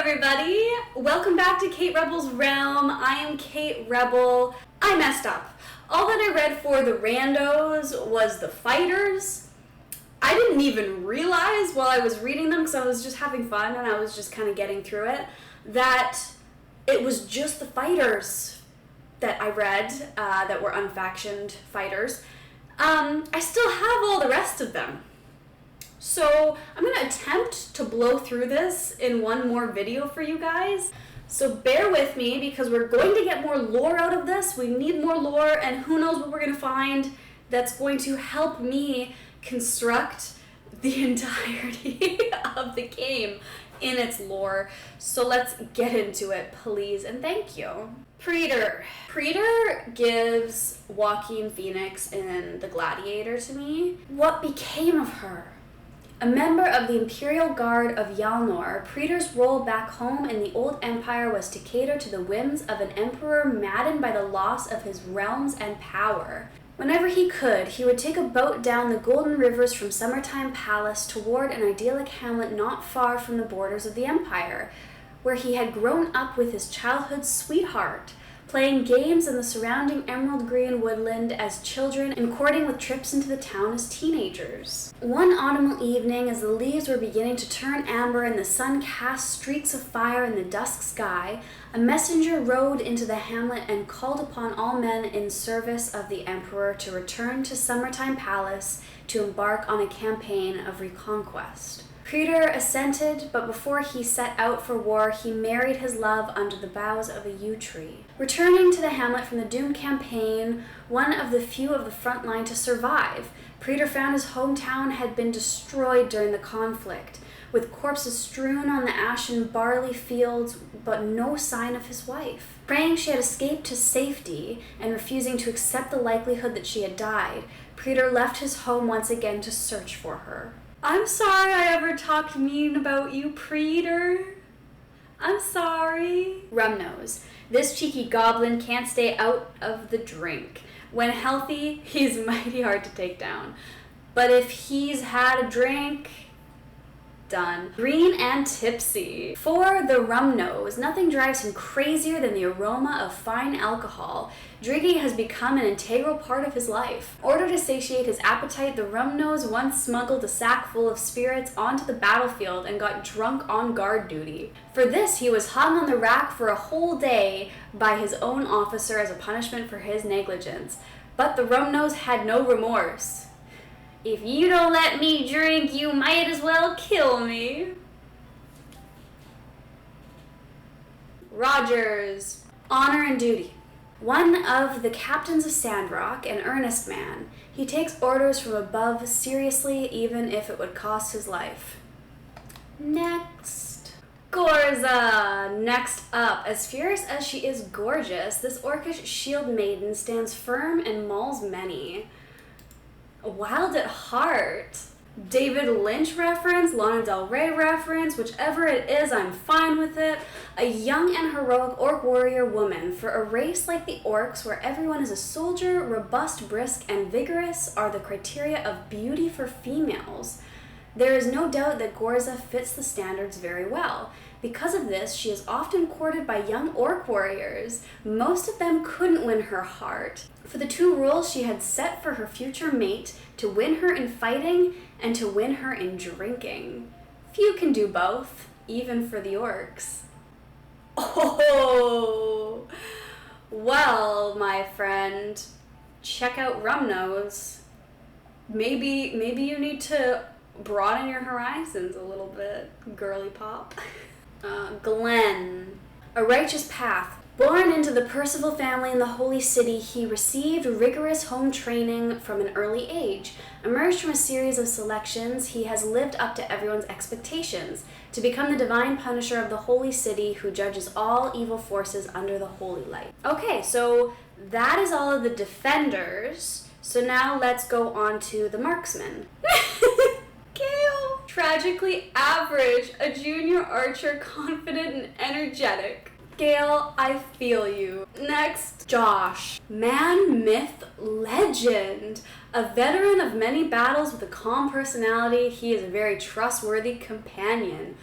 everybody! Welcome back to Kate Rebel's Realm. I am Kate Rebel. I messed up. All that I read for the randos was the fighters. I didn't even realize while I was reading them, because I was just having fun and I was just kind of getting through it, that it was just the fighters that I read that were unfactioned fighters. I still have all the rest of them. So I'm going to attempt to blow through this in one more video for you guys. So bear with me because we're going to get more lore out of this. We need more lore, and who knows what we're going to find that's going to help me construct the entirety of the game in its lore. So let's get into it, please, and thank you. Preter. Preter gives Joaquin Phoenix in The Gladiator to me. What became of her? A member of the Imperial Guard of Yalnor, Preter's role back home in the Old Empire was to cater to the whims of an emperor maddened by the loss of his realms and power. Whenever he could, he would take a boat down the golden rivers from Summertime Palace toward an idyllic hamlet not far from the borders of the Empire, where he had grown up with his childhood sweetheart, playing games in the surrounding emerald green woodland as children and courting with trips into the town as teenagers. One autumnal evening, as the leaves were beginning to turn amber and the sun cast streaks of fire in the dusk sky, a messenger rode into the hamlet and called upon all men in service of the emperor to return to Summertime Palace to embark on a campaign of reconquest. Preter assented, but before he set out for war, he married his love under the boughs of a yew tree. Returning to the hamlet from the doomed campaign, one of the few of the front line to survive, Preter found his hometown had been destroyed during the conflict, with corpses strewn on the ashen barley fields, but no sign of his wife. Praying she had escaped to safety, and refusing to accept the likelihood that she had died, Preter left his home once again to search for her. I'm sorry I ever talked mean about you, Preter. I'm sorry. Rum-Nose. This cheeky goblin can't stay out of the drink. When healthy, he's mighty hard to take down. But if he's had a drink, done. Green and tipsy. For the Rum-Nose, nothing drives him crazier than the aroma of fine alcohol. Drinking has become an integral part of his life. In order to satiate his appetite, the Rum-Nose once smuggled a sack full of spirits onto the battlefield and got drunk on guard duty. For this, he was hung on the rack for a whole day by his own officer as a punishment for his negligence. But the Rum-Nose had no remorse. If you don't let me drink, you might as well kill me. Rogers. Honor and duty. One of the captains of Sandrock, an earnest man, he takes orders from above seriously, even if it would cost his life. Next. Gorza. Next up. As fierce as she is gorgeous, this orcish shield maiden stands firm and mauls many. Wild at heart. David Lynch reference, Lana Del Rey reference, whichever it is, I'm fine with it. A young and heroic orc warrior woman. For a race like the orcs, where everyone is a soldier, robust, brisk, and vigorous, are the criteria of beauty for females. There is no doubt that Gorza fits the standards very well. Because of this, she is often courted by young orc warriors. Most of them couldn't win her heart. For the two rules she had set for her future mate, to win her in fighting and to win her in drinking. Few can do both, even for the orcs. Oh, well, my friend, check out Rum-Nose. Maybe you need to broaden your horizons a little bit, girly pop. Glenn. A righteous path. Born into the Percival family in the Holy City, he received rigorous home training from an early age. Emerged from a series of selections, he has lived up to everyone's expectations, to become the divine punisher of the Holy City who judges all evil forces under the holy light. Okay, so that is all of the defenders. So now let's go on to the marksman. Gale. Tragically average, a junior archer, confident and energetic. Gale, I feel you. Next, Josh. Man, myth, legend. A veteran of many battles with a calm personality, he is a very trustworthy companion.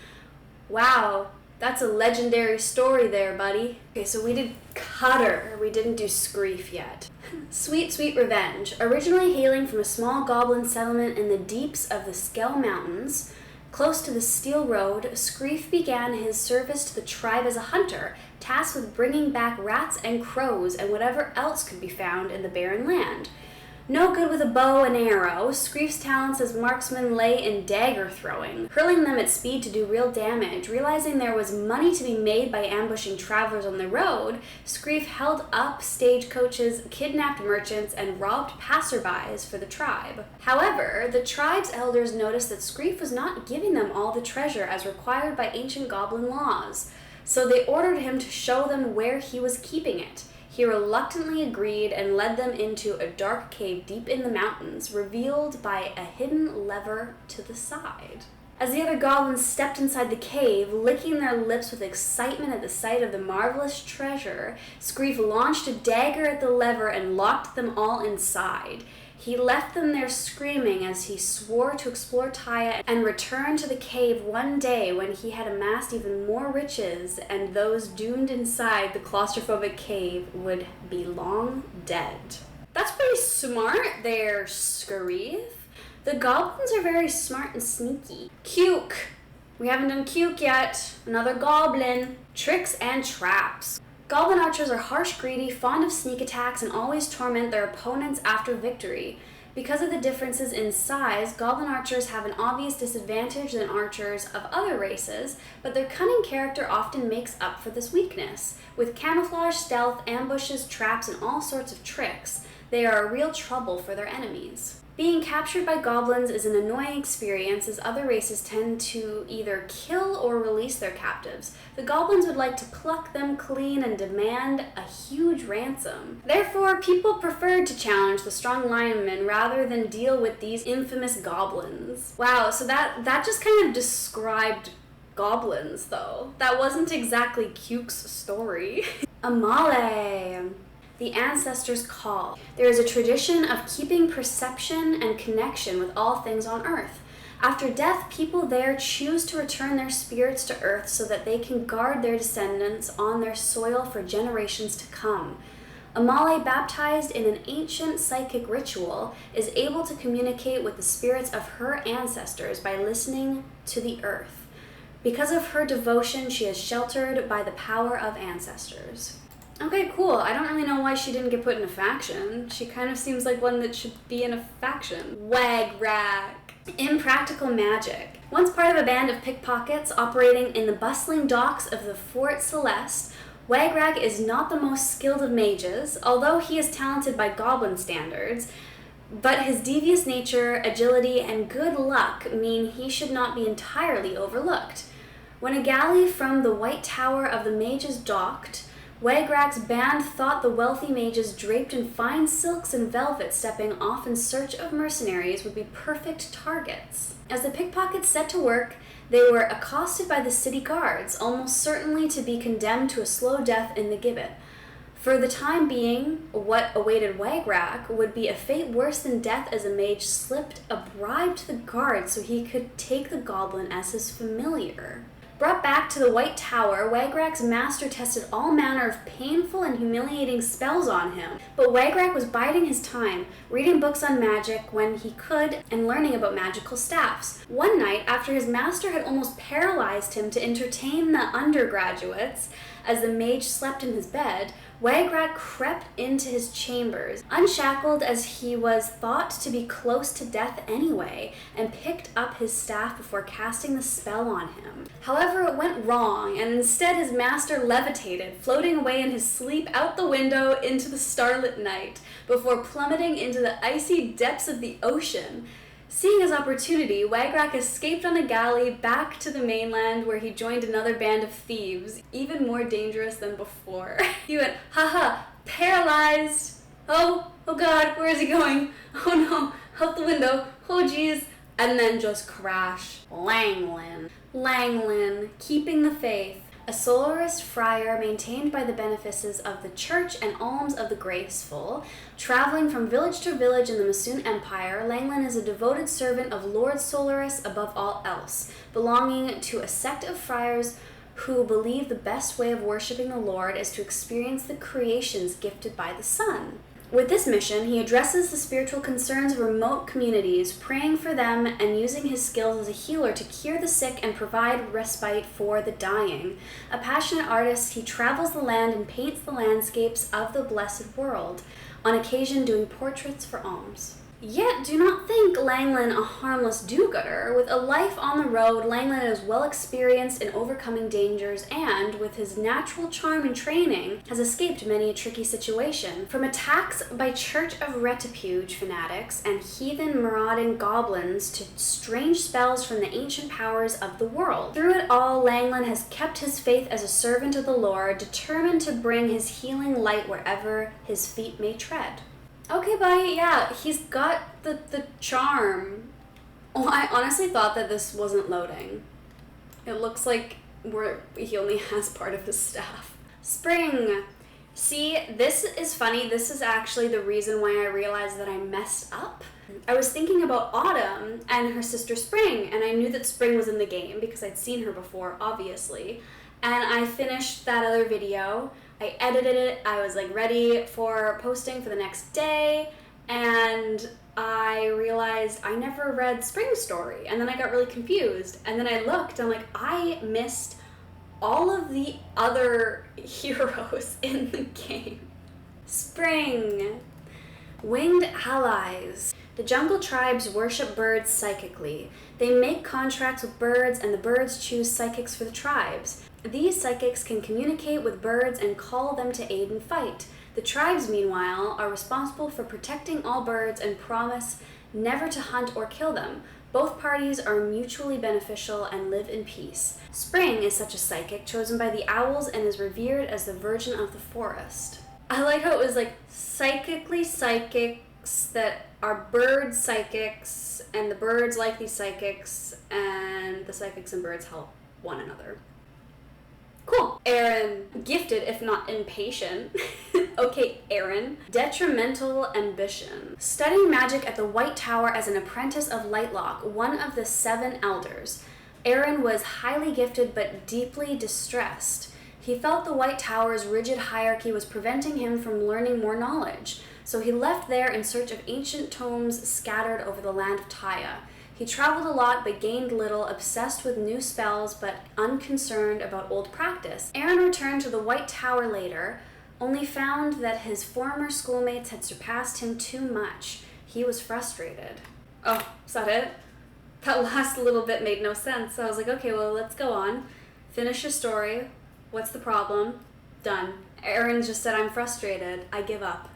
Wow, That's a legendary story there, buddy. Okay, so we did Cutter. We didn't do Skreef yet. Sweet, sweet revenge. Originally hailing from a small goblin settlement in the deeps of the Skell Mountains, close to the Steel Road, Skreef began his service to the tribe as a hunter, tasked with bringing back rats and crows and whatever else could be found in the barren land. No good with a bow and arrow, Skreef's talents as marksman lay in dagger throwing, hurling them at speed to do real damage. Realizing there was money to be made by ambushing travelers on the road, Skreef held up stagecoaches, kidnapped merchants, and robbed passerbys for the tribe. However, the tribe's elders noticed that Skreef was not giving them all the treasure as required by ancient goblin laws, so they ordered him to show them where he was keeping it. He reluctantly agreed and led them into a dark cave deep in the mountains, revealed by a hidden lever to the side. As the other goblins stepped inside the cave, licking their lips with excitement at the sight of the marvelous treasure, Skreef launched a dagger at the lever and locked them all inside. He left them there screaming as he swore to explore Taya and return to the cave one day when he had amassed even more riches, and those doomed inside the claustrophobic cave would be long dead. That's pretty smart there, Skreef. The goblins are very smart and sneaky. Cuke. We haven't done Cuke yet. Another goblin. Tricks and traps. Goblin archers are harsh, greedy, fond of sneak attacks, and always torment their opponents after victory. Because of the differences in size, goblin archers have an obvious disadvantage than archers of other races, but their cunning character often makes up for this weakness. With camouflage, stealth, ambushes, traps, and all sorts of tricks, they are a real trouble for their enemies. Being captured by goblins is an annoying experience, as other races tend to either kill or release their captives. The goblins would like to pluck them clean and demand a huge ransom. Therefore, people preferred to challenge the strong lionmen rather than deal with these infamous goblins. Wow, so that just kind of described goblins, though. That wasn't exactly Cuke's story. Amal. The ancestors' call. There is a tradition of keeping perception and connection with all things on Earth. After death, people there choose to return their spirits to Earth so that they can guard their descendants on their soil for generations to come. Amal, baptized in an ancient psychic ritual, is able to communicate with the spirits of her ancestors by listening to the Earth. Because of her devotion, she is sheltered by the power of ancestors. Okay, cool. I don't really know why she didn't get put in a faction. She kind of seems like one that should be in a faction. Wagrak. Impractical magic. Once part of a band of pickpockets operating in the bustling docks of the Fort Celeste, Wagrak is not the most skilled of mages, although he is talented by goblin standards, but his devious nature, agility, and good luck mean he should not be entirely overlooked. When a galley from the White Tower of the Mages docked, Wagrak's band thought the wealthy mages draped in fine silks and velvet stepping off in search of mercenaries would be perfect targets. As the pickpockets set to work, they were accosted by the city guards, almost certainly to be condemned to a slow death in the gibbet. For the time being, what awaited Wagrak would be a fate worse than death, as a mage slipped a bribe to the guards so he could take the goblin as his familiar. Brought back to the White Tower, Wagrak's master tested all manner of painful and humiliating spells on him, but Wagrak was biding his time, reading books on magic when he could and learning about magical staffs. One night, after his master had almost paralyzed him to entertain the undergraduates as the mage slept in his bed, Wagrak crept into his chambers, unshackled as he was thought to be close to death anyway, and picked up his staff before casting the spell on him. However, it went wrong, and instead his master levitated, floating away in his sleep out the window into the starlit night, before plummeting into the icy depths of the ocean. Seeing his opportunity, Wagrak escaped on a galley back to the mainland, where he joined another band of thieves, even more dangerous than before. He went, haha, paralyzed! Oh god, where is he going? Oh no, out the window, oh geez. And then just crash. Langlyn, keeping the faith. A soloist friar maintained by the benefices of the Church and alms of the graceful. Traveling from village to village in the Masoon Empire, Langlyn is a devoted servant of Lord Solaris above all else, belonging to a sect of friars who believe the best way of worshiping the Lord is to experience the creations gifted by the sun. With this mission, he addresses the spiritual concerns of remote communities, praying for them and using his skills as a healer to cure the sick and provide respite for the dying. A passionate artist, he travels the land and paints the landscapes of the blessed world, on occasion doing portraits for alms. Yet do not think Langlyn a harmless do-gooder. With a life on the road, Langlyn is well experienced in overcoming dangers and, with his natural charm and training, has escaped many a tricky situation. From attacks by Church of Retribuge fanatics and heathen marauding goblins to strange spells from the ancient powers of the world. Through it all, Langlyn has kept his faith as a servant of the Lord, determined to bring his healing light wherever his feet may tread. Okay, buddy, yeah, he's got the charm. Oh, I honestly thought that this wasn't loading. It looks like he only has part of his staff. Spring. See, this is funny. This is actually the reason why I realized that I messed up. I was thinking about Autumn and her sister Spring, and I knew that Spring was in the game because I'd seen her before, obviously. And I finished that other video. I edited it, I was like ready for posting for the next day, and I realized I never read Spring's story, and then I got really confused, and then I looked, and I'm like, I missed all of the other heroes in the game. Spring. Winged allies. The jungle tribes worship birds psychically. They make contracts with birds, and the birds choose psychics for the tribes. These psychics can communicate with birds and call them to aid in fight. The tribes, meanwhile, are responsible for protecting all birds and promise never to hunt or kill them. Both parties are mutually beneficial and live in peace. Spring is such a psychic, chosen by the owls and is revered as the virgin of the forest. I like how it was like psychically psychics that are bird psychics, and the birds like these psychics, and the psychics and birds help one another. Cool. Aryn, gifted if not impatient. Okay, Aryn. Detrimental ambition. Studying magic at the White Tower as an apprentice of Lightlock, one of the 7 elders. Aryn was highly gifted but deeply distressed. He felt the White Tower's rigid hierarchy was preventing him from learning more knowledge, so he left there in search of ancient tomes scattered over the land of Taya. He traveled a lot but gained little, obsessed with new spells but unconcerned about old practice. Aryn returned to the White Tower later, only found that his former schoolmates had surpassed him too much. He was frustrated. Oh, is that it? That last little bit made no sense. I was like, okay, well, let's go on. Finish your story. What's the problem? Done. Aryn just said, I'm frustrated. I give up.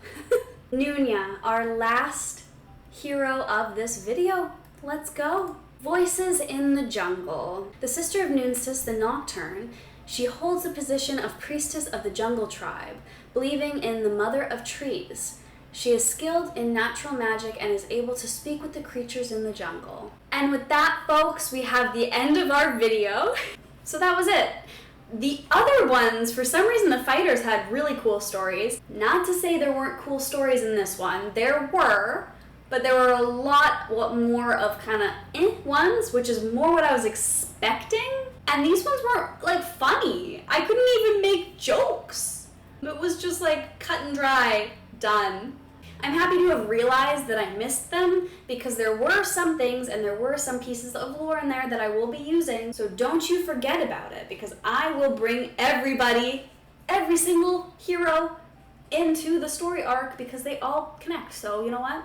Nuna, our last hero of this video. Let's go. Voices in the jungle. The sister of Noonsis, the Nocturne, she holds the position of priestess of the jungle tribe, believing in the mother of trees. She is skilled in natural magic and is able to speak with the creatures in the jungle. And with that, folks, we have the end of our video. So that was it. The other ones, for some reason, the fighters had really cool stories. Not to say there weren't cool stories in this one. There were. But there were a lot more of kind of ones, which is more what I was expecting. And these ones weren't, like, funny. I couldn't even make jokes. It was just, like, cut and dry, done. I'm happy to have realized that I missed them, because there were some things and there were some pieces of lore in there that I will be using. So don't you forget about it, because I will bring everybody, every single hero, into the story arc, because they all connect. So, you know what?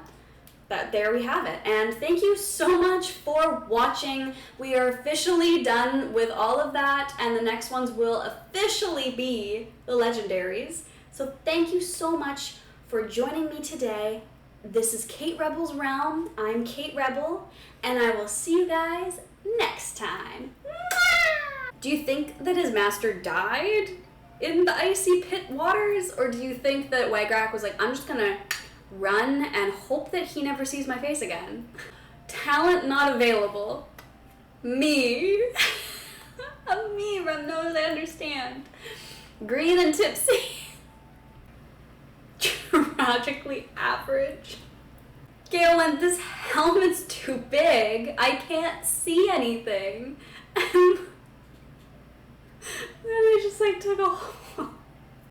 There we have it. And thank you so much for watching. We are officially done with all of that, and the next ones will officially be the legendaries. So thank you so much for joining me today. This is Kate Rebel's Realm. I'm Kate Rebel, and I will see you guys next time. Do you think that his master died in the icy pit waters, or do you think that Wagrak was like, I'm just gonna run and hope that he never sees my face again? Talent not available. Me. Me, Rum-Nose, I understand. Green and tipsy. Tragically average. Gale, this helmet's too big. I can't see anything. like took a